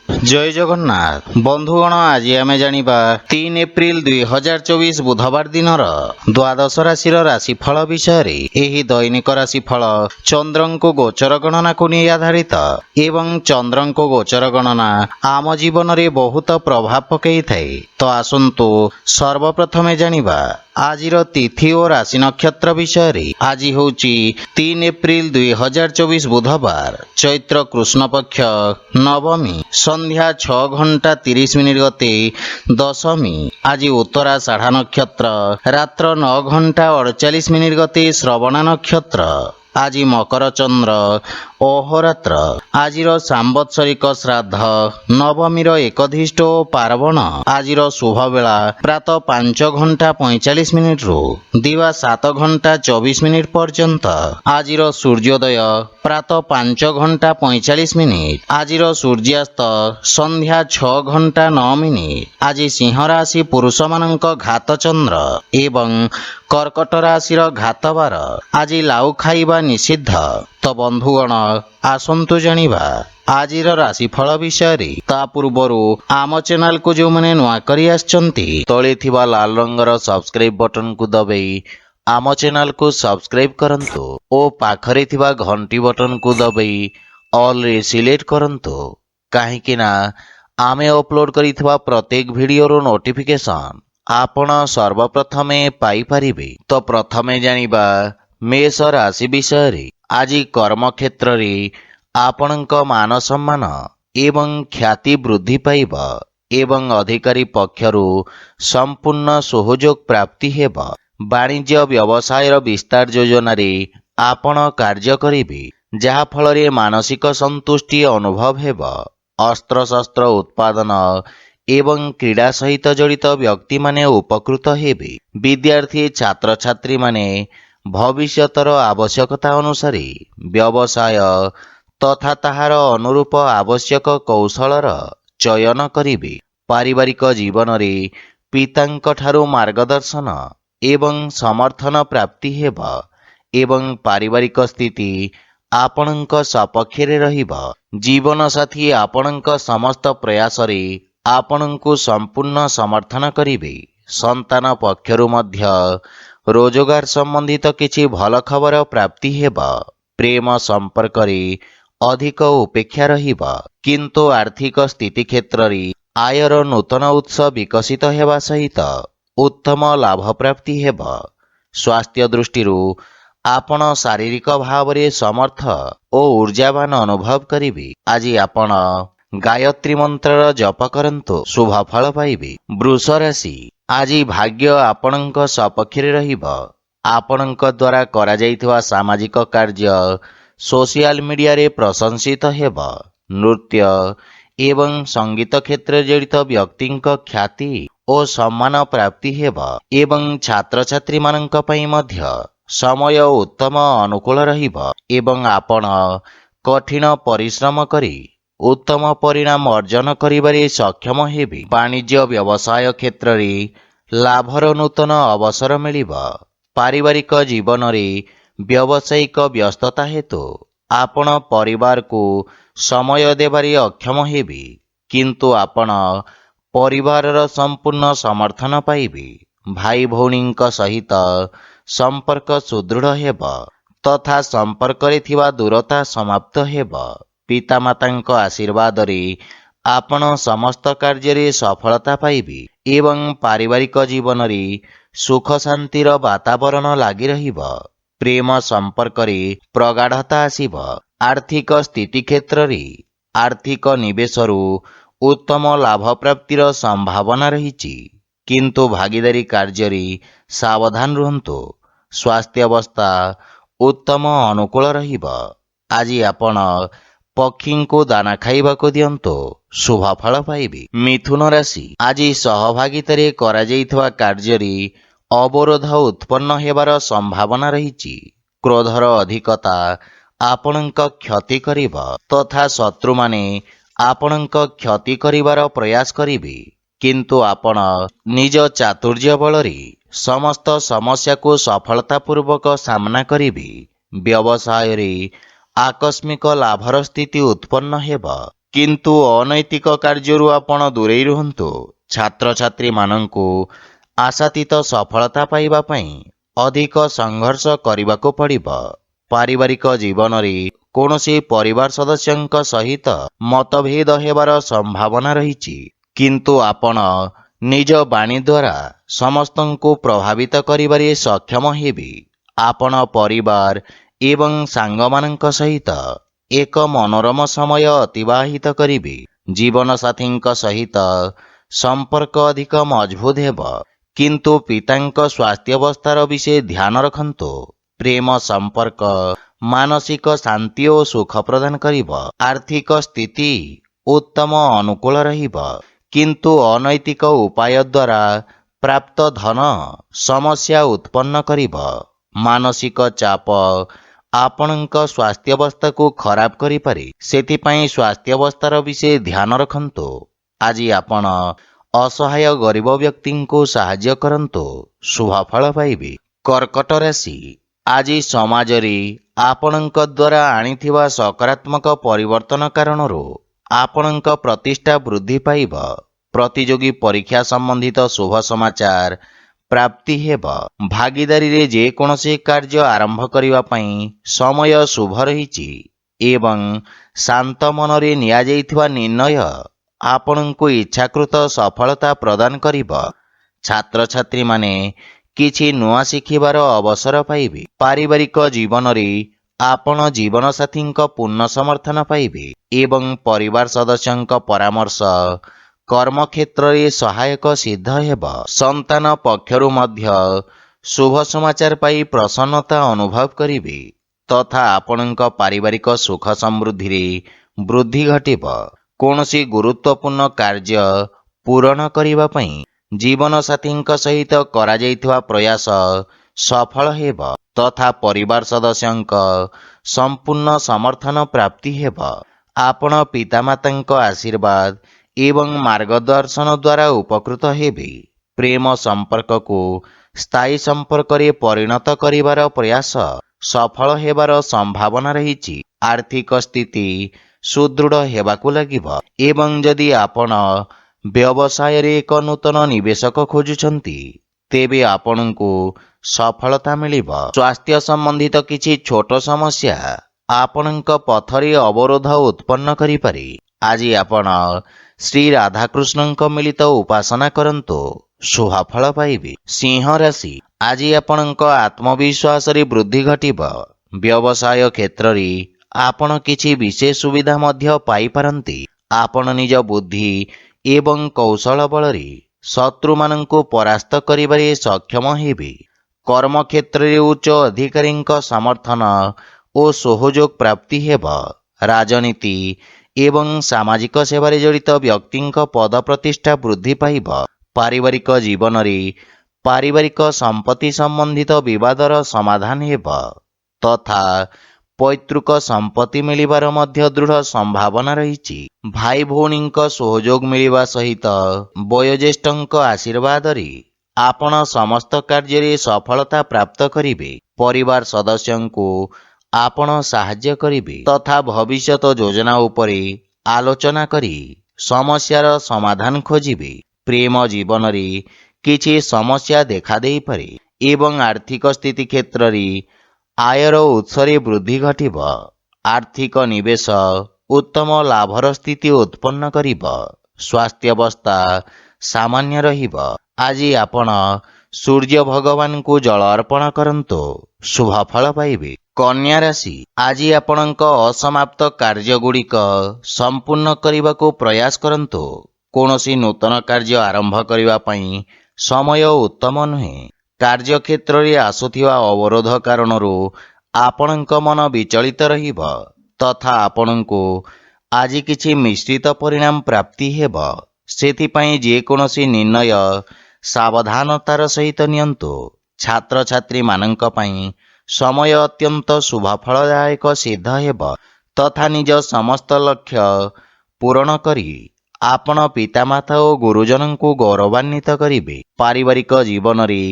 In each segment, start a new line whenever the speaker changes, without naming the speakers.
जय जगन्नाथ बंधुगण आज आम जानिबा 3 एप्रिल 2024 बुधवार दिन द्वादश राशि राशिफल विषय एही दैनिक राशिफल चंद्रंको गोचर गणना को नहीं आधारित एवं चंद्रंको गोचर गणना आम जीवन रे बहुत प्रभाव पकई थाए। तो आसंतु सर्वप्रथमे जानिबा आजिर तिथि और राशि नक्षत्र विषय आज होची 3 एप्रिल 2024 बुधवार चैत्र कृष्ण पक्ष नवमी संध्या 6:30 गते दशमी आज उत्तराषाढ़ नक्षत्र रात्र 9:48 गते श्रवण नक्षत्र आज मकर चंद्र अहोरात्र आजिर सांवत्सरिक श्राद्ध नवमीर एकधिष्ट पार्वण आजिर शुभ बेला प्रातः 5:45 रु दिवा 7:24 पर्यंत आजिर सूर्योदय प्रातः 5:45 आजिर सूर्यास्त संध्या 6:09 आज सिंह राशि पुरुष मानक घात चंद्र एवं कर्कट राशि घातबार आज लाउ खाइबा निषिद्ध। तो बंधुगण आसंतु जानिबा आजिर राशिफल विषय ता पूर्वर आम चैनल को जो मैंने नुआ करी आछंती तळे थिबा लाल रंगर सब्सक्राइब बटन को दबाई आम चैनल को सब्सक्राइब करंतु ओ पाखरे थिबा घंटी बटन को दबाई ऑल रे सिलेक्ट करंतु काहेकि ना आमे अपलोड करिथिबा प्रत्येक वीडियो रो नोटिफिकेशन आपण सर्वप्रथमे पाई परिबे। तो प्रथमे जानिबा मेष राशि विषय आज कर्म क्षेत्र रे आपणक मान सम्मान एवं ख्याति वृद्धि पाइब एवं अधिकारी पक्षरु संपूर्ण सहयोग प्राप्ति हेब। वाणिज्य व्यवसायर विस्तार योजना रे आपण कार्य करिबे जहा फल रे मानसिक संतुष्टि अनुभव हेब। अस्त्र शस्त्र उत्पादन एवं क्रीड़ा सहित जड़ित व्यक्ति माने उपकृत हेबे। विद्यार्थी छात्र छात्री माने भविष्यतर आवश्यकता अनुसार व्यवसाय तथा ताहार अनुरूप आवश्यक कौशलर चयन करिबे। पारिवारिक जीवन रे पितांक ठारू मार्गदर्शन एवं समर्थन प्राप्ति हेब एवं पारिवारिक स्थिति आपणक सपक्षरे रहिब। जीवन साथी आपणक समस्त प्रयास रे आपणको संपूर्ण समर्थन करिबे। संतान पक्षरु मध्य रोजगार संबंधित किछि भल खबर प्राप्ति हेब। प्रेम संपर्क रे अधिक उपेक्षा रहिब किंतु आर्थिक स्थिति क्षेत्र रे आयर नूतन उत्स विकसित हेबा सहित उत्तम लाभ प्राप्ति हेब। स्वास्थ्य दृष्टि आपण शारीरिक भाव रे समर्थ और ऊर्जावान अनुभव करिबे। आज आपण गायत्री मंत्र जप करंतु शुभ फल पाइबे। वृष राशि आज भाग्य आपणक सपक्षरे रहिब। आपणक द्वारा करा जाइथिबा सामाजिक कार्य सोशल मीडिया रे प्रशंसित हेब। नृत्य एवं संगीत क्षेत्र जड़ित व्यक्तिंक ख्याति और सम्मान प्राप्ति हेब एवं छात्र छात्री मानक पई मध्य समय उत्तम अनुकूल रहिब एवं आपण कठिन परिश्रम करी उत्तम परिणाम अर्जन करिबारे सक्षम हेबे। वाणिज्य व्यवसाय क्षेत्र रे लाभर नूतन अवसर मिलिब। पारिवारिक जीवन रे व्यावसायिक व्यस्तता हेतु आपण परिवार को समय देबारे अक्षम हेबे किंतु आपण परिवारर संपूर्ण समर्थन पाइबे। भाई भौणींक सहित संपर्क सुदृढ़ हेब तथा संपर्क रे थिबा दूरता समाप्त हेब। पितामातांक आशीर्वाद रे आपण समस्त कार्य रे सफलता पाइबे एवं पारिवारिक जीवन रे सुख शांतिर वातावरण लागि रहिब। प्रेम संपर्क रे प्रगाढ़ता आसीब। आर्थिक स्थिति क्षेत्र रे आर्थिक निवेशरु उत्तम लाभ प्राप्तिर संभावना रहिछि किंतु भागीदारी कार्य रे सावधान रहंतु। स्वास्थ्य अवस्था उत्तम अनुकूल रहिब। आज आपण पक्षी को दाना खाइबा को दियंतो शुभ फल पाइबे। मिथुन राशि आज सहभागितारे करा जाइथवा कार्य रे अवरोध उत्पन्न हेबार संभावना रहिछि। क्रोधर अधिकता आपणक क्षति करिब तथा शत्रु माने आपणक क्षति करिबार प्रयास करिबे किंतु आपण निज चातुर्य बल रे समस्त समस्या को सफलता पूर्वक सामना करिबे। व्यवसाय रे आकस्मिक लाभर स्थिति उत्पन्न हेब କିନ୍ତୁ ଅନୈତିକ କାର୍ଯ୍ୟରୁ ଆପଣ ଦୂରେଇ ରୁହନ୍ତୁ। ଛାତ୍ରଛାତ୍ରୀମାନଙ୍କୁ ଆଶାତୀତ ସଫଳତା ପାଇବା ପାଇଁ ଅଧିକ ସଂଘର୍ଷ କରିବାକୁ ପଡ଼ିବ। ପାରିବାରିକ ଜୀବନରେ କୌଣସି ପରିବାର ସଦସ୍ୟଙ୍କ ସହିତ ମତଭେଦ ହେବାର ସମ୍ଭାବନା ରହିଛି, କିନ୍ତୁ ଆପଣ ନିଜ ବାଣୀ ଦ୍ୱାରା ସମସ୍ତଙ୍କୁ ପ୍ରଭାବିତ କରିବାରେ ସକ୍ଷମ ହେବେ। ଆପଣ ପରିବାର ଏବଂ ସାଙ୍ଗମାନଙ୍କ ସହିତ ଏକ ମନୋରମ ସମୟ ଅତିବାହିତ କରିବେ। ଜୀବନସାଥୀଙ୍କ ସହିତ ସମ୍ପର୍କ ଅଧିକ ମଜବୁତ ହେବ, କିନ୍ତୁ ପିତାଙ୍କ ସ୍ୱାସ୍ଥ୍ୟାବସ୍ଥାର ବିଷୟ ଧ୍ୟାନ ରଖନ୍ତୁ। ପ୍ରେମ ସମ୍ପର୍କ ମାନସିକ ଶାନ୍ତି ଓ ସୁଖ ପ୍ରଦାନ କରିବ। ଆର୍ଥିକ ସ୍ଥିତି ଉତ୍ତମ ଅନୁକୂଳ ରହିବ, କିନ୍ତୁ ଅନୈତିକ ଉପାୟ ଦ୍ୱାରା ପ୍ରାପ୍ତ ଧନ ସମସ୍ୟା ଉତ୍ପନ୍ନ କରିବ। ମାନସିକ ଚାପ ଆପଣଙ୍କ ସ୍ୱାସ୍ଥ୍ୟାବସ୍ଥାକୁ ଖରାପ କରିପାରେ, ସେଥିପାଇଁ ସ୍ୱାସ୍ଥ୍ୟାବସ୍ଥାର ବିଷୟ ଧ୍ୟାନ ରଖନ୍ତୁ। ଆଜି ଆପଣ ଅସହାୟ ଗରିବ ବ୍ୟକ୍ତିଙ୍କୁ ସାହାଯ୍ୟ କରନ୍ତୁ, ଶୁଭ ଫଳ ପାଇବେ। କର୍କଟ ରାଶି, ଆଜି ସମାଜରେ ଆପଣଙ୍କ ଦ୍ୱାରା ଆଣିଥିବା ସକାରାତ୍ମକ ପରିବର୍ତ୍ତନ କାରଣରୁ ଆପଣଙ୍କ ପ୍ରତିଷ୍ଠା ବୃଦ୍ଧି ପାଇବ। ପ୍ରତିଯୋଗୀ ପରୀକ୍ଷା ସମ୍ବନ୍ଧିତ ଶୁଭ ସମାଚାର ପ୍ରାପ୍ତି ହେବ। ଭାଗିଦାରୀରେ ଯେକୌଣସି କାର୍ଯ୍ୟ ଆରମ୍ଭ କରିବା ପାଇଁ ସମୟ ଶୁଭ ରହିଛି ଏବଂ ଶାନ୍ତ ମନରେ ନିଆଯାଇଥିବା ନିର୍ଣ୍ଣୟ ଆପଣଙ୍କୁ ଇଚ୍ଛାକୃତ ସଫଳତା ପ୍ରଦାନ କରିବ। ଛାତ୍ରଛାତ୍ରୀମାନେ କିଛି ନୂଆ ଶିଖିବାର ଅବସର ପାଇବେ। ପାରିବାରିକ ଜୀବନରେ ଆପଣ ଜୀବନସାଥୀଙ୍କ ପୂର୍ଣ୍ଣ ସମର୍ଥନ ପାଇବେ ଏବଂ ପରିବାର ସଦସ୍ୟଙ୍କ ପରାମର୍ଶ କର୍ମକ୍ଷେତ୍ରରେ ସହାୟକ ସିଦ୍ଧ ହେବ। ସନ୍ତାନ ପକ୍ଷରୁ ମଧ୍ୟ ଶୁଭ ସମାଚାର ପାଇ ପ୍ରସନ୍ନତା ଅନୁଭବ କରିବେ ତଥା ଆପଣଙ୍କ ପାରିବାରିକ ସୁଖ ସମୃଦ୍ଧିରେ ବୃଦ୍ଧି ଘଟିବ। କୌଣସି ଗୁରୁତ୍ୱପୂର୍ଣ୍ଣ କାର୍ଯ୍ୟ ପୂରଣ କରିବା ପାଇଁ ଜୀବନସାଥୀଙ୍କ ସହିତ କରାଯାଇଥିବା ପ୍ରୟାସ ସଫଳ ହେବ ତଥା ପରିବାର ସଦସ୍ୟଙ୍କ ସମ୍ପୂର୍ଣ୍ଣ ସମର୍ଥନ ପ୍ରାପ୍ତି ହେବ। ଆପଣ ପିତାମାତାଙ୍କ ଆଶୀର୍ବାଦ ଏବଂ ମାର୍ଗଦର୍ଶନ ଦ୍ୱାରା ଉପକୃତ ହେବେ। ପ୍ରେମ ସମ୍ପର୍କକୁ ସ୍ଥାୟୀ ସମ୍ପର୍କରେ ପରିଣତ କରିବାର ପ୍ରୟାସ ସଫଳ ହେବାର ସମ୍ଭାବନା ରହିଛି। ଆର୍ଥିକ ସ୍ଥିତି ସୁଦୃଢ଼ ହେବାକୁ ଲାଗିବ ଏବଂ ଯଦି ଆପଣ ବ୍ୟବସାୟରେ ଏକ ନୂତନ ନିବେଶକ ଖୋଜୁଛନ୍ତି, ତେବେ ଆପଣଙ୍କୁ ସଫଳତା ମିଳିବ। ସ୍ୱାସ୍ଥ୍ୟ ସମ୍ବନ୍ଧିତ କିଛି ଛୋଟ ସମସ୍ୟା ଆପଣଙ୍କ ପଥରେ ଅବରୋଧ ଉତ୍ପନ୍ନ କରିପାରେ। ଆଜି ଆପଣ ଶ୍ରୀ ରାଧାକୃଷ୍ଣଙ୍କ ମିଳିତ ଉପାସନା କରନ୍ତୁ, ଶୁଭ ଫଳ ପାଇବେ। ସିଂହ ରାଶି, ଆଜି ଆପଣଙ୍କ ଆତ୍ମବିଶ୍ୱାସରେ ବୃଦ୍ଧି ଘଟିବ। ବ୍ୟବସାୟ କ୍ଷେତ୍ରରେ ଆପଣ କିଛି ବିଶେଷ ସୁବିଧା ମଧ୍ୟ ପାଇପାରନ୍ତି। ଆପଣ ନିଜ ବୁଦ୍ଧି ଏବଂ କୌଶଳ ବଳରେ ଶତ୍ରୁମାନଙ୍କୁ ପରାସ୍ତ କରିବାରେ ସକ୍ଷମ ହେବେ। କର୍ମକ୍ଷେତ୍ରରେ ଉଚ୍ଚ ଅଧିକାରୀଙ୍କ ସମର୍ଥନ ଓ ସହଯୋଗ ପ୍ରାପ୍ତି ହେବ। ରାଜନୀତି ଏବଂ ସାମାଜିକ ସେବାରେ ଜଡ଼ିତ ବ୍ୟକ୍ତିଙ୍କ ପଦ ପ୍ରତିଷ୍ଠା ବୃଦ୍ଧି ପାଇବ। ପାରିବାରିକ ଜୀବନରେ ପାରିବାରିକ ସମ୍ପତ୍ତି ସମ୍ବନ୍ଧିତ ବିବାଦର ସମାଧାନ ହେବ ତଥା ପୈତୃକ ସମ୍ପତ୍ତି ମିଳିବାର ମଧ୍ୟ ଦୃଢ଼ ସମ୍ଭାବନା ରହିଛି। ଭାଇ ଭଉଣୀଙ୍କ ସହଯୋଗ ମିଳିବା ସହିତ ବୟୋଜ୍ୟେଷ୍ଠଙ୍କ ଆଶୀର୍ବାଦରେ ଆପଣ ସମସ୍ତ କାର୍ଯ୍ୟରେ ସଫଳତା ପ୍ରାପ୍ତ କରିବେ। ପରିବାର ସଦସ୍ୟଙ୍କୁ ଆପଣ ସାହାଯ୍ୟ କରିବେ ତଥା ଭବିଷ୍ୟତ ଯୋଜନା ଉପରେ ଆଲୋଚନା କରି ସମସ୍ୟାର ସମାଧାନ ଖୋଜିବେ। ପ୍ରେମ ଜୀବନରେ କିଛି ସମସ୍ୟା ଦେଖାଦେଇପାରେ ଏବଂ ଆର୍ଥିକ ସ୍ଥିତି କ୍ଷେତ୍ରରେ ଆୟର ଉତ୍ସରେ ବୃଦ୍ଧି ଘଟିବ। ଆର୍ଥିକ ନିବେଶ ଉତ୍ତମ ଲାଭର ସ୍ଥିତି ଉତ୍ପନ୍ନ କରିବ। ସ୍ୱାସ୍ଥ୍ୟାବସ୍ଥା ସାମାନ୍ୟ ରହିବ। ଆଜି ଆପଣ ସୂର୍ଯ୍ୟ ଭଗବାନଙ୍କୁ ଜଳ ଅର୍ପଣ କରନ୍ତୁ, ଶୁଭ ଫଳ ପାଇବେ। କନ୍ୟା ରାଶି, ଆଜି ଆପଣଙ୍କ ଅସମାପ୍ତ କାର୍ଯ୍ୟଗୁଡ଼ିକ ସମ୍ପୂର୍ଣ୍ଣ କରିବାକୁ ପ୍ରୟାସ କରନ୍ତୁ। କୌଣସି ନୂତନ କାର୍ଯ୍ୟ ଆରମ୍ଭ କରିବା ପାଇଁ ସମୟ ଉତ୍ତମ ନୁହେଁ। କାର୍ଯ୍ୟକ୍ଷେତ୍ରରେ ଆସୁଥିବା ଅବରୋଧ କାରଣରୁ ଆପଣଙ୍କ ମନ ବିଚଳିତ ରହିବ ତଥା ଆପଣଙ୍କୁ ଆଜି କିଛି ମିଶ୍ରିତ ପରିଣାମ ପ୍ରାପ୍ତି ହେବ। ସେଥିପାଇଁ ଯେକୌଣସି ନିର୍ଣ୍ଣୟ ସାବଧାନତାର ସହିତ ନିଅନ୍ତୁ। ଛାତ୍ରଛାତ୍ରୀମାନଙ୍କ ପାଇଁ ସମୟ ଅତ୍ୟନ୍ତ ଶୁଭଫଳଦାୟକ ସିଦ୍ଧ ହେବ ତଥା ନିଜ ସମସ୍ତ ଲକ୍ଷ୍ୟ ପୂରଣ କରି ଆପଣ ପିତାମାତା ଓ ଗୁରୁଜନଙ୍କୁ ଗୌରବାନ୍ୱିତ କରିବେ। ପାରିବାରିକ ଜୀବନରେ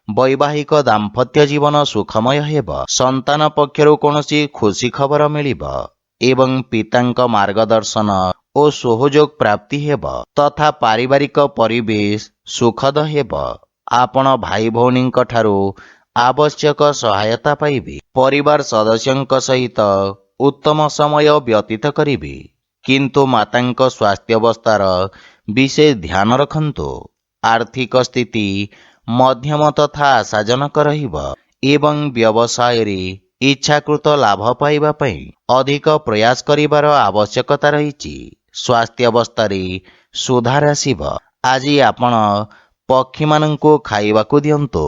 ବୈବାହିକ ଦାମ୍ପତ୍ୟ ଜୀବନ ସୁଖମୟ ହେବ। ସନ୍ତାନ ପକ୍ଷରୁ କୌଣସି ଖୁସି ଖବର ମିଳିବ ଏବଂ ପିତାଙ୍କ ମାର୍ଗଦର୍ଶନ ଓ ସହଯୋଗ ପ୍ରାପ୍ତି ହେବ ତଥା ପାରିବାରିକ ପରିବେଶ ସୁଖଦ ହେବ। ଆପଣ ଭାଇ ଭଉଣୀଙ୍କ ଠାରୁ ଆବଶ୍ୟକ ସହାୟତା ପାଇବେ। ପରିବାର ସଦସ୍ୟଙ୍କ ସହିତ ଉତ୍ତମ ସମୟ ବ୍ୟତୀତ କରିବେ। କିନ୍ତୁ ମାତାଙ୍କ ସ୍ୱାସ୍ଥ୍ୟାବସ୍ଥାର ବିଶେଷ ଧ୍ୟାନ ରଖନ୍ତୁ। ଆର୍ଥିକ ସ୍ଥିତି ମଧ୍ୟମ ତଥା ଆଶାଜନକ ରହିବ ଏବଂ ବ୍ୟବସାୟରେ ଇଚ୍ଛାକୃତ ଲାଭ ପାଇବା ପାଇଁ ଅଧିକ ପ୍ରୟାସ କରିବାର ଆବଶ୍ୟକତା ରହିଛି। ସ୍ୱାସ୍ଥ୍ୟାବସ୍ଥାରେ ସୁଧାର ଆସିବ। ଆଜି ଆପଣ ପକ୍ଷୀମାନଙ୍କୁ ଖାଇବାକୁ ଦିଅନ୍ତୁ,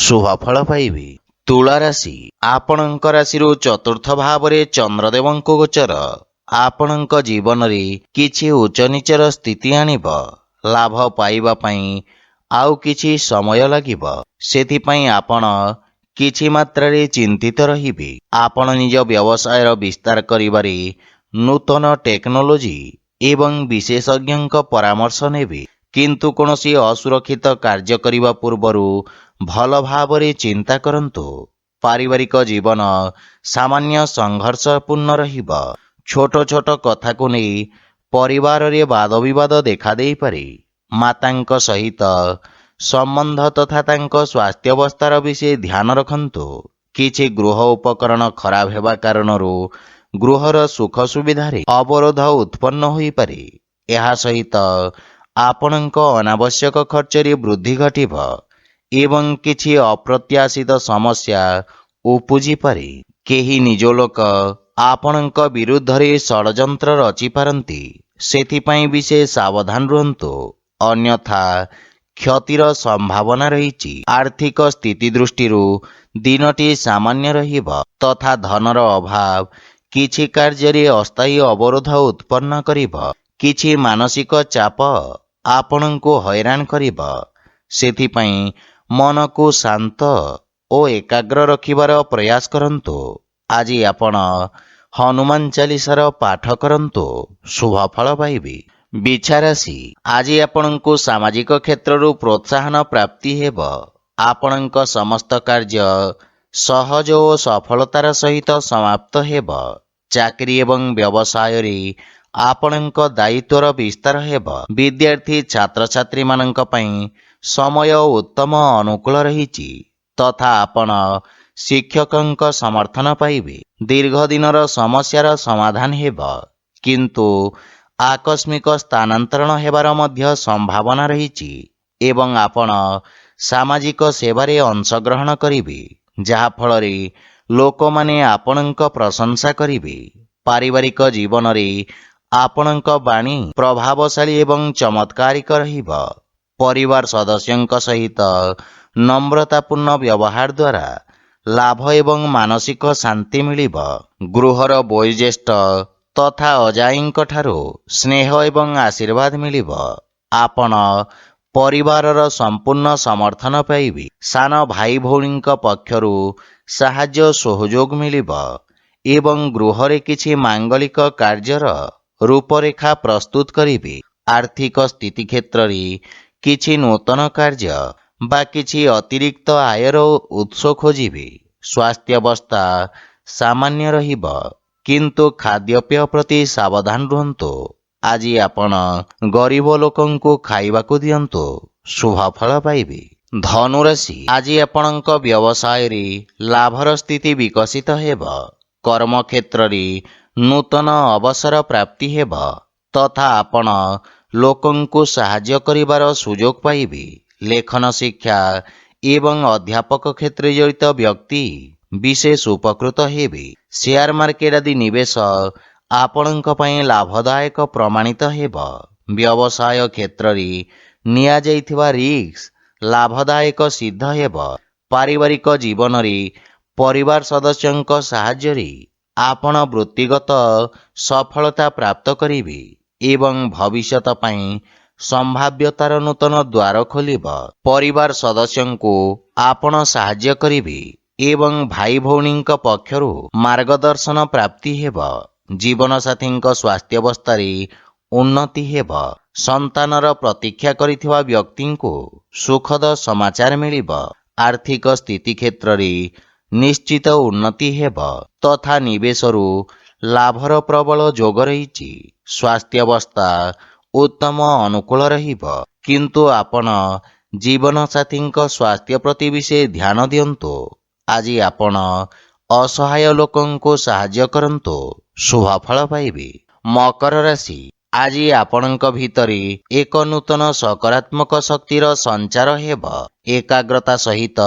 ଶୁଭ ଫଳ ପାଇବେ। ତୁଳା ରାଶି, ଆପଣଙ୍କ ରାଶିରୁ ଚତୁର୍ଥ ଭାବରେ ଚନ୍ଦ୍ରଦେବଙ୍କ ଗୋଚର ଆପଣଙ୍କ ଜୀବନରେ କିଛି ଉଚ୍ଚ ନିଚର ସ୍ଥିତି ଆଣିବ। ଲାଭ ପାଇବା ପାଇଁ ଆଉ କିଛି ସମୟ ଲାଗିବ। ସେଥିପାଇଁ ଆପଣ କିଛି ମାତ୍ରାରେ ଚିନ୍ତିତ ରହିବେ। ଆପଣ ନିଜ ବ୍ୟବସାୟର ବିସ୍ତାର କରିବାରେ ନୂତନ ଟେକ୍ନୋଲୋଜି ଏବଂ ବିଶେଷଜ୍ଞଙ୍କ ପରାମର୍ଶ ନେବେ। କିନ୍ତୁ କୌଣସି ଅସୁରକ୍ଷିତ କାର୍ଯ୍ୟ କରିବା ପୂର୍ବରୁ ଭଲ ଭାବରେ ଚିନ୍ତା କରନ୍ତୁ। ପାରିବାରିକ ଜୀବନ ସାମାନ୍ୟ ସଂଘର୍ଷପୂର୍ଣ୍ଣ ରହିବ। ଛୋଟ ଛୋଟ କଥାକୁ ନେଇ ପରିବାରରେ ବାଦବିବାଦ ଦେଖାଦେଇପାରେ। ମାତାଙ୍କ ସହିତ ସମ୍ବନ୍ଧ ତଥା ତାଙ୍କ ସ୍ୱାସ୍ଥ୍ୟାବସ୍ଥାର ବିଶେଷ ଧ୍ୟାନ ରଖନ୍ତୁ। କିଛି ଗୃହ ଉପକରଣ ଖରାପ ହେବା କାରଣରୁ ଗୃହର ସୁଖ ସୁବିଧାରେ ଅବରୋଧ ଉତ୍ପନ୍ନ ହୋଇପାରେ। ଏହା ସହିତ ଆପଣଙ୍କ ଅନାବଶ୍ୟକ ଖର୍ଚ୍ଚରେ ବୃଦ୍ଧି ଘଟିବ ଏବଂ କିଛି ଅପ୍ରତ୍ୟାଶିତ ସମସ୍ୟା ଉପୁଜିପାରେ। କେହି ନିଜ ଲୋକ ଆପଣଙ୍କ ବିରୁଦ୍ଧରେ ଷଡ଼ଯନ୍ତ୍ର ରଚିପାରନ୍ତି। ସେଥିପାଇଁ ବିଶେଷ ସାବଧାନ ରୁହନ୍ତୁ, ଅନ୍ୟଥା କ୍ଷତିର ସମ୍ଭାବନା ରହିଛି। ଆର୍ଥିକ ସ୍ଥିତି ଦୃଷ୍ଟିରୁ ଦିନଟି ସାମାନ୍ୟ ରହିବ ତଥା ଧନର ଅଭାବ କିଛି କାର୍ଯ୍ୟରେ ଅସ୍ଥାୟୀ ଅବରୋଧ ଉତ୍ପନ୍ନ କରିବ। କିଛି ମାନସିକ ଚାପ ଆପଣଙ୍କୁ ହଇରାଣ କରିବ। ସେଥିପାଇଁ ମନକୁ ଶାନ୍ତ ଓ ଏକାଗ୍ର ରଖିବାର ପ୍ରୟାସ କରନ୍ତୁ। ଆଜି ଆପଣ ହନୁମାନ ଚାଳିଶାର ପାଠ କରନ୍ତୁ, ଶୁଭ ଫଳ ପାଇବେ। ବିଛା ରାଶି, ଆଜି ଆପଣଙ୍କୁ ସାମାଜିକ କ୍ଷେତ୍ରରୁ ପ୍ରୋତ୍ସାହନ ପ୍ରାପ୍ତି ହେବ। ଆପଣଙ୍କ ସମସ୍ତ କାର୍ଯ୍ୟ ସହଜ ଓ ସଫଳତାର ସହିତ ସମାପ୍ତ ହେବ। ଚାକିରି ଏବଂ ବ୍ୟବସାୟରେ ଆପଣଙ୍କ ଦାୟିତ୍ୱର ବିସ୍ତାର ହେବ। ବିଦ୍ୟାର୍ଥୀ ଛାତ୍ରଛାତ୍ରୀମାନଙ୍କ ପାଇଁ ସମୟ ଉତ୍ତମ ଅନୁକୂଳ ରହିଛି ତଥା ଆପଣ ଶିକ୍ଷକଙ୍କ ସମର୍ଥନ ପାଇବେ। ଦୀର୍ଘ ଦିନର ସମସ୍ୟାର ସମାଧାନ ହେବ, କିନ୍ତୁ ଆକସ୍ମିକ ସ୍ଥାନାନ୍ତରଣ ହେବାର ମଧ୍ୟ ସମ୍ଭାବନା ରହିଛି ଏବଂ ଆପଣ ସାମାଜିକ ସେବାରେ ଅଂଶଗ୍ରହଣ କରିବେ, ଯାହାଫଳରେ ଲୋକମାନେ ଆପଣଙ୍କ ପ୍ରଶଂସା କରିବେ। ପାରିବାରିକ ଜୀବନରେ ଆପଣଙ୍କ ବାଣୀ ପ୍ରଭାବଶାଳୀ ଏବଂ ଚମତ୍କାରିକ ରହିବ। ପରିବାର ସଦସ୍ୟଙ୍କ ସହିତ নম্ରତାପୂର୍ଣ୍ଣ ବ୍ୟବହାର ଦ୍ୱାରା ଲାଭ ଏବଂ ମାନସିକ ଶାନ୍ତି ମିଳିବ। ଗୃହର ବୟୋଜ୍ୟେଷ୍ଠ ତଥା ଅଜାଈଙ୍କ ଠାରୁ ସ୍ନେହ ଏବଂ ଆଶୀର୍ବାଦ ମିଳିବ। ଆପଣ ପରିବାରର ସମ୍ପୂର୍ଣ୍ଣ ସମର୍ଥନ ପାଇବେ। ସାନ ଭାଇ ଭଉଣୀଙ୍କ ପକ୍ଷରୁ ସାହାଯ୍ୟ ସହଯୋଗ ମିଳିବ ଏବଂ ଗୃହରେ କିଛି ମାଙ୍ଗଳିକ କାର୍ଯ୍ୟର ରୂପରେଖା ପ୍ରସ୍ତୁତ କରିବେ। ଆର୍ଥିକ ସ୍ଥିତି କ୍ଷେତ୍ରରେ କିଛି ନୂତନ କାର୍ଯ୍ୟ ବା କିଛି ଅତିରିକ୍ତ ଆୟର ଉତ୍ସ ଖୋଜିବେ। ସ୍ୱାସ୍ଥ୍ୟାବସ୍ଥା ସାମାନ୍ୟ ରହିବ, କିନ୍ତୁ ଖାଦ୍ୟପେୟ ପ୍ରତି ସାବଧାନ ରୁହନ୍ତୁ। ଆଜି ଆପଣ ଗରିବ ଲୋକଙ୍କୁ ଖାଇବାକୁ ଦିଅନ୍ତୁ, ଶୁଭ ଫଳ ପାଇବେ। ଧନୁରାଶି, ଆଜି ଆପଣଙ୍କ ବ୍ୟବସାୟରେ ଲାଭର ସ୍ଥିତି ବିକଶିତ ହେବ। କର୍ମକ୍ଷେତ୍ରରେ ନୂତନ ଅବସର ପ୍ରାପ୍ତି ହେବ ତଥା ଆପଣ ଲୋକଙ୍କୁ ସାହାଯ୍ୟ କରିବାର ସୁଯୋଗ ପାଇବେ। ଲେଖନ ଶିକ୍ଷା ଏବଂ ଅଧ୍ୟାପକ କ୍ଷେତ୍ରରେ ଜଡ଼ିତ ବ୍ୟକ୍ତି ବିଶେଷ ଉପକୃତ ହେବେ। ସେୟାର ମାର୍କେଟ ଆଦି ନିବେଶ ଆପଣଙ୍କ ପାଇଁ ଲାଭଦାୟକ ପ୍ରମାଣିତ ହେବ। ବ୍ୟବସାୟ କ୍ଷେତ୍ରରେ ନିଆଯାଇଥିବା ରିସ୍କ ଲାଭଦାୟକ ସିଦ୍ଧ ହେବ। ପାରିବାରିକ ଜୀବନରେ ପରିବାର ସଦସ୍ୟଙ୍କ ସାହାଯ୍ୟରେ ଆପଣ ବୃତ୍ତିଗତ ସଫଳତା ପ୍ରାପ୍ତ କରିବେ ଏବଂ ଭବିଷ୍ୟତ ପାଇଁ ସମ୍ଭାବ୍ୟତାର ନୂତନ ଦ୍ୱାର ଖୋଲିବ। ପରିବାର ସଦସ୍ୟଙ୍କୁ ଆପଣ ସାହାଯ୍ୟ କରିବେ ଏବଂ ଭାଇ ଭଉଣୀଙ୍କ ପକ୍ଷରୁ ମାର୍ଗଦର୍ଶନ ପ୍ରାପ୍ତି ହେବ। ଜୀବନସାଥୀଙ୍କ ସ୍ୱାସ୍ଥ୍ୟାବସ୍ଥାରେ ଉନ୍ନତି ହେବ। ସନ୍ତାନର ପ୍ରତୀକ୍ଷା କରିଥିବା ବ୍ୟକ୍ତିଙ୍କୁ ସୁଖଦ ସମାଚାର ମିଳିବ। ଆର୍ଥିକ ସ୍ଥିତି କ୍ଷେତ୍ରରେ ନିଶ୍ଚିତ ଉନ୍ନତି ହେବ ତଥା ନିବେଶରୁ ଲାଭର ପ୍ରବଳ ଯୋଗ ରହିଛି। ସ୍ୱାସ୍ଥ୍ୟାବସ୍ଥା ଉତ୍ତମ ଅନୁକୂଳ ରହିବ, କିନ୍ତୁ ଆପଣ ଜୀବନସାଥୀଙ୍କ ସ୍ୱାସ୍ଥ୍ୟ ପ୍ରତି ବିଶେଷ ଧ୍ୟାନ ଦିଅନ୍ତୁ। ଆଜି ଆପଣ ଅସହାୟ ଲୋକଙ୍କୁ ସାହାଯ୍ୟ କରନ୍ତୁ, ଶୁଭ ଫଳ ପାଇବେ। ମକର ରାଶି, ଆଜି ଆପଣଙ୍କ ଭିତରେ ଏକ ନୂତନ ସକାରାତ୍ମକ ଶକ୍ତିର ସଞ୍ଚାର ହେବ। ଏକାଗ୍ରତା ସହିତ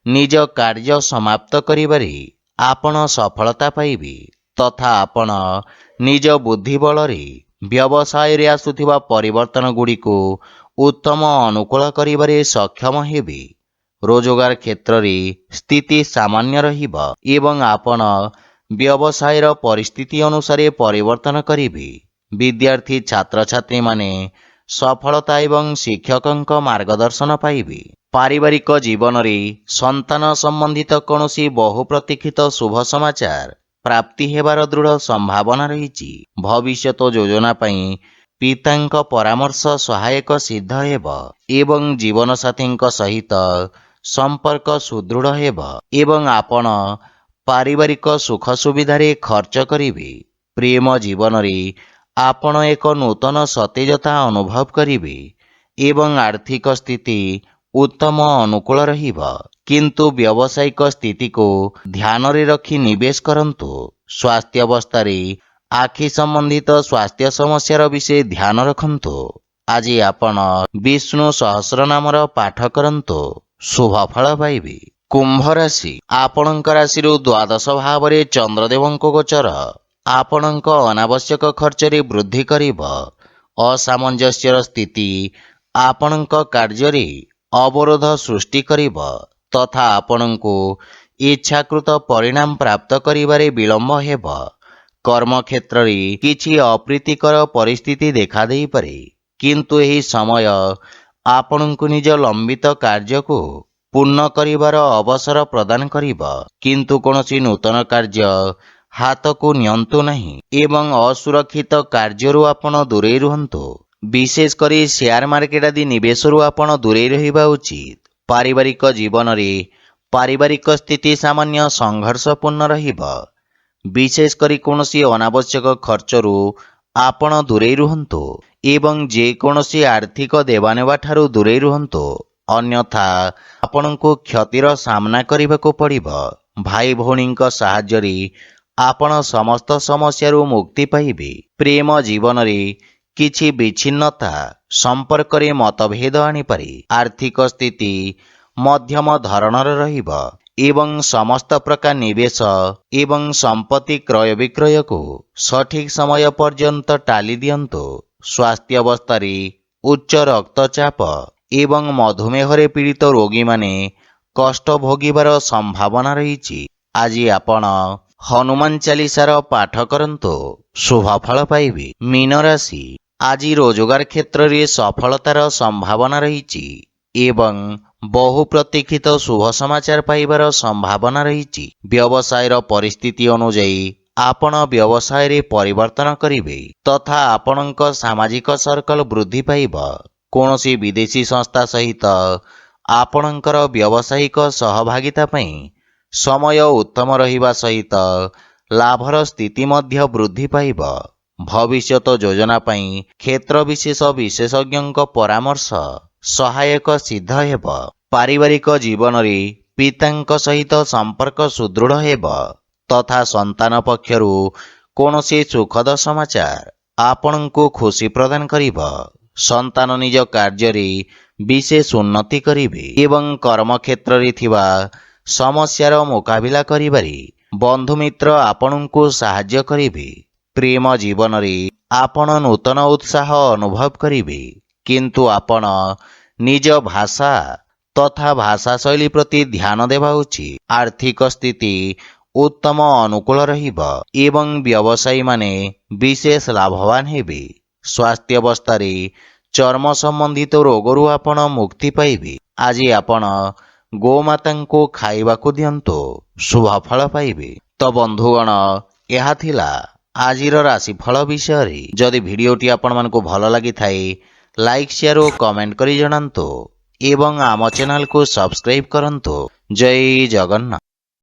ନିଜ କାର୍ଯ୍ୟ ସମାପ୍ତ କରିବାରେ ଆପଣ ସଫଳତା ପାଇବେ ତଥା ଆପଣ ନିଜ ବୁଦ୍ଧି ବଳରେ ବ୍ୟବସାୟରେ ଆସୁଥିବା ପରିବର୍ତ୍ତନ ଗୁଡ଼ିକୁ ଉତ୍ତମ ଅନୁକୂଳ କରିବାରେ ସକ୍ଷମ ହେବେ। ରୋଜଗାର କ୍ଷେତ୍ରରେ ସ୍ଥିତି ସାମାନ୍ୟ ରହିବ ଏବଂ ଆପଣ ବ୍ୟବସାୟର ପରିସ୍ଥିତି ଅନୁସାରେ ପରିବର୍ତ୍ତନ କରିବେ। ବିଦ୍ୟାର୍ଥୀ ଛାତ୍ରଛାତ୍ରୀମାନେ ସଫଳତା ଏବଂ ଶିକ୍ଷକଙ୍କ ମାର୍ଗଦର୍ଶନ ପାଇବେ। ପାରିବାରିକ ଜୀବନରେ ସନ୍ତାନ ସମ୍ବନ୍ଧିତ କୌଣସି ବହୁ ପ୍ରତୀକ୍ଷିତ ଶୁଭ ସମାଚାର ପ୍ରାପ୍ତି ହେବାର ଦୃଢ଼ ସମ୍ଭାବନା ରହିଛି। ଭବିଷ୍ୟତ ଯୋଜନା ପାଇଁ ପିତାଙ୍କ ପରାମର୍ଶ ସହାୟକ ସିଦ୍ଧ ହେବ ଏବଂ ଜୀବନସାଥୀଙ୍କ ସହିତ ସମ୍ପର୍କ ସୁଦୃଢ଼ ହେବ ଏବଂ ଆପଣ ପାରିବାରିକ ସୁଖ ସୁବିଧାରେ ଖର୍ଚ୍ଚ କରିବେ। ପ୍ରେମ ଜୀବନରେ ଆପଣ ଏକ ନୂତନ ସତେଜତା ଅନୁଭବ କରିବେ ଏବଂ ଆର୍ଥିକ ସ୍ଥିତି ଉତ୍ତମ ଅନୁକୂଳ ରହିବ, କିନ୍ତୁ ବ୍ୟବସାୟିକ ସ୍ଥିତିକୁ ଧ୍ୟାନରେ ରଖି ନିବେଶ କରନ୍ତୁ। ସ୍ୱାସ୍ଥ୍ୟାବସ୍ଥାରେ ଆଖି ସମ୍ବନ୍ଧିତ ସ୍ୱାସ୍ଥ୍ୟ ସମସ୍ୟାର ବିଶେଷ ଧ୍ୟାନ ରଖନ୍ତୁ। ଆଜି ଆପଣ ବିଷ୍ଣୁ ସହସ୍ରନାମର ପାଠ କରନ୍ତୁ, ଶୁଭ ଫଳ ପାଇବେ। କୁମ୍ଭ ରାଶି, ଆପଣଙ୍କ ରାଶିରୁ ଦ୍ୱାଦଶ ଭାବରେ ଚନ୍ଦ୍ରଦେବଙ୍କ ଗୋଚର ଆପଣଙ୍କ ଅନାବଶ୍ୟକ ଖର୍ଚ୍ଚରେ ବୃଦ୍ଧି କରିବ। ଅସାମଞ୍ଜସ୍ୟର ସ୍ଥିତି ଆପଣଙ୍କ କାର୍ଯ୍ୟରେ ଅବରୋଧ ସୃଷ୍ଟି କରିବ ତଥା ଆପଣଙ୍କୁ ଇଚ୍ଛାକୃତ ପରିଣାମ ପ୍ରାପ୍ତ କରିବାରେ ବିଳମ୍ବ ହେବ। କର୍ମକ୍ଷେତ୍ରରେ କିଛି ଅପ୍ରୀତିକର ପରିସ୍ଥିତି ଦେଖାଦେଇପାରେ, କିନ୍ତୁ ଏହି ସମୟ ଆପଣଙ୍କୁ ନିଜ ଲମ୍ବିତ କାର୍ଯ୍ୟକୁ ପୂର୍ଣ୍ଣ କରିବାର ଅବସର ପ୍ରଦାନ କରିବ। କିନ୍ତୁ କୌଣସି ନୂତନ କାର୍ଯ୍ୟ ହାତକୁ ନିଅନ୍ତୁ ନାହିଁ ଏବଂ ଅସୁରକ୍ଷିତ କାର୍ଯ୍ୟରୁ ଆପଣ ଦୂରେଇ ରୁହନ୍ତୁ। ବିଶେଷ କରି ସେୟାର ମାର୍କେଟ ଆଦି ନିବେଶରୁ ଆପଣ ଦୂରେଇ ରହିବା ଉଚିତ। ପାରିବାରିକ ଜୀବନରେ ପାରିବାରିକ ସ୍ଥିତି ସାମାନ୍ୟ ସଂଘର୍ଷପୂର୍ଣ୍ଣ ରହିବ। ବିଶେଷ କରି କୌଣସି ଅନାବଶ୍ୟକ ଖର୍ଚ୍ଚରୁ ଆପଣ ଦୂରେଇ ରୁହନ୍ତୁ ଏବଂ ଯେକୌଣସି ଆର୍ଥିକ ଦେବାନେବା ଠାରୁ ଦୂରେଇ ରୁହନ୍ତୁ, ଅନ୍ୟଥା ଆପଣଙ୍କୁ କ୍ଷତିର ସାମ୍ନା କରିବାକୁ ପଡ଼ିବ। ଭାଇ ଭଉଣୀଙ୍କ ସାହାଯ୍ୟରେ ଆପଣ ସମସ୍ତ ସମସ୍ୟାରୁ ମୁକ୍ତି ପାଇବେ। ପ୍ରେମ ଜୀବନରେ କିଛି ବିଚ୍ଛିନ୍ନତା ସମ୍ପର୍କରେ ମତଭେଦ ଆଣିପାରେ। ଆର୍ଥିକ ସ୍ଥିତି ମଧ୍ୟମ ଧରଣର ରହିବ ଏବଂ ସମସ୍ତ ପ୍ରକାର ନିବେଶ ଏବଂ ସମ୍ପତ୍ତି କ୍ରୟ ବିକ୍ରୟକୁ ସଠିକ ସମୟ ପର୍ଯ୍ୟନ୍ତ ଟାଳି ଦିଅନ୍ତୁ। ସ୍ୱାସ୍ଥ୍ୟାବସ୍ଥାରେ ଉଚ୍ଚ ରକ୍ତଚାପ ଏବଂ ମଧୁମେହରେ ପୀଡ଼ିତ ରୋଗୀମାନେ କଷ୍ଟ ଭୋଗିବାର ସମ୍ଭାବନା ରହିଛି। ଆଜି ଆପଣ ହନୁମାନ ଚାଳିଶାର ପାଠ କରନ୍ତୁ, ଶୁଭ ଫଳ ପାଇବେ। ମୀନ ରାଶି, ଆଜି ରୋଜଗାର କ୍ଷେତ୍ରରେ ସଫଳତାର ସମ୍ଭାବନା ରହିଛି ଏବଂ ବହୁ ପ୍ରତୀକ୍ଷିତ ଶୁଭ ସମାଚାର ପାଇବାର ସମ୍ଭାବନା ରହିଛି। ବ୍ୟବସାୟର ପରିସ୍ଥିତି ଅନୁଯାୟୀ ଆପଣ ବ୍ୟବସାୟରେ ପରିବର୍ତ୍ତନ କରିବେ ତଥା ଆପଣଙ୍କ ସାମାଜିକ ସର୍କଲ ବୃଦ୍ଧି ପାଇବ। କୌଣସି ବିଦେଶୀ ସଂସ୍ଥା ସହିତ ଆପଣଙ୍କର ବ୍ୟବସାୟିକ ସହଭାଗିତା ପାଇଁ ସମୟ ଉତ୍ତମ ରହିବା ସହିତ ଲାଭର ସ୍ଥିତି ମଧ୍ୟ ବୃଦ୍ଧି ପାଇବ। ଭବିଷ୍ୟତ ଯୋଜନା ପାଇଁ କ୍ଷେତ୍ର ବିଶେଷ ବିଶେଷଜ୍ଞଙ୍କ ପରାମର୍ଶ ସହାୟକ ସିଦ୍ଧ ହେବ। ପାରିବାରିକ ଜୀବନରେ ପିତାଙ୍କ ସହିତ ସମ୍ପର୍କ ସୁଦୃଢ଼ ହେବ ତଥା ସନ୍ତାନ ପକ୍ଷରୁ କୌଣସି ସୁଖଦ ସମାଚାର ଆପଣଙ୍କୁ ଖୁସି ପ୍ରଦାନ କରିବ। ସନ୍ତାନ ନିଜ କାର୍ଯ୍ୟରେ ବିଶେଷ ଉନ୍ନତି କରିବେ ଏବଂ କର୍ମକ୍ଷେତ୍ରରେ ଥିବା ସମସ୍ୟାର ମୁକାବିଲା କରିବାରେ ବନ୍ଧୁମିତ୍ର ଆପଣଙ୍କୁ ସାହାଯ୍ୟ କରିବେ। ପ୍ରେମ ଜୀବନରେ ଆପଣ ନୂତନ ଉତ୍ସାହ ଅନୁଭବ କରିବେ, କିନ୍ତୁ ଆପଣ ନିଜ ଭାଷା ତଥା ଭାଷା ଶୈଳୀ ପ୍ରତି ଧ୍ୟାନ ଦେବା ଉଚିତ। ଆର୍ଥିକ ସ୍ଥିତି ଉତ୍ତମ ଅନୁକୂଳ ରହିବ ଏବଂ ବ୍ୟବସାୟୀମାନେ ବିଶେଷ ଲାଭବାନ ହେବେ। ସ୍ୱାସ୍ଥ୍ୟାବସ୍ଥାରେ ଚର୍ମ ସମ୍ବନ୍ଧିତ ରୋଗରୁ ଆପଣ ମୁକ୍ତି ପାଇବେ। ଆଜି ଆପଣ ଗୋମାତାଙ୍କୁ ଖାଇବାକୁ ଦିଅନ୍ତୁ, ଶୁଭ ଫଳ ପାଇବେ। ତ ବନ୍ଧୁଗଣ, ଏହା ଥିଲା ଆଜିର ରାଶିଫଳ ବିଷୟରେ। ଯଦି ଭିଡ଼ିଓଟି ଆପଣମାନଙ୍କୁ ଭଲ ଲାଗିଥାଏ, ଲାଇକ୍ ସେୟାର ଓ କମେଣ୍ଟ କରି ଜଣାନ୍ତୁ ଏବଂ ଆମ ଚ୍ୟାନେଲକୁ ସବସ୍କ୍ରାଇବ୍ କରନ୍ତୁ। ଜୟ ଜଗନ୍ନାଥ।